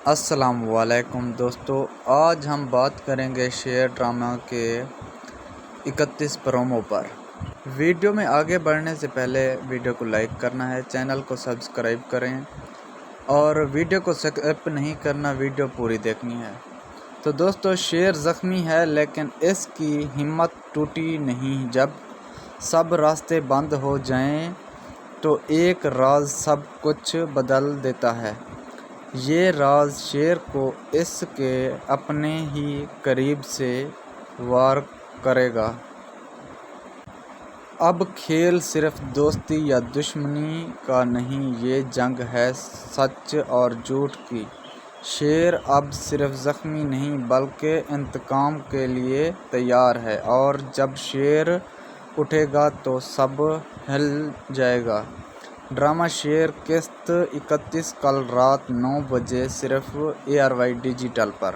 السلام علیکم دوستو، آج ہم بات کریں گے شیر ڈرامہ کے 31 پرومو پر۔ ویڈیو میں آگے بڑھنے سے پہلے ویڈیو کو لائک کرنا ہے، چینل کو سبسکرائب کریں اور ویڈیو کو سکپ نہیں کرنا، ویڈیو پوری دیکھنی ہے۔ تو دوستو، شیر زخمی ہے لیکن اس کی ہمت ٹوٹی نہیں۔ جب سب راستے بند ہو جائیں تو ایک راز سب کچھ بدل دیتا ہے۔ یہ راز شیر کو اس کے اپنے ہی قریب سے وار کرے گا۔ اب کھیل صرف دوستی یا دشمنی کا نہیں، یہ جنگ ہے سچ اور جھوٹ کی۔ شیر اب صرف زخمی نہیں بلکہ انتقام کے لیے تیار ہے، اور جب شیر اٹھے گا تو سب ہل جائے گا۔ ڈرامہ شیر قسط 31 کل رات 9 بجے صرف ARY ڈیجیٹل پر۔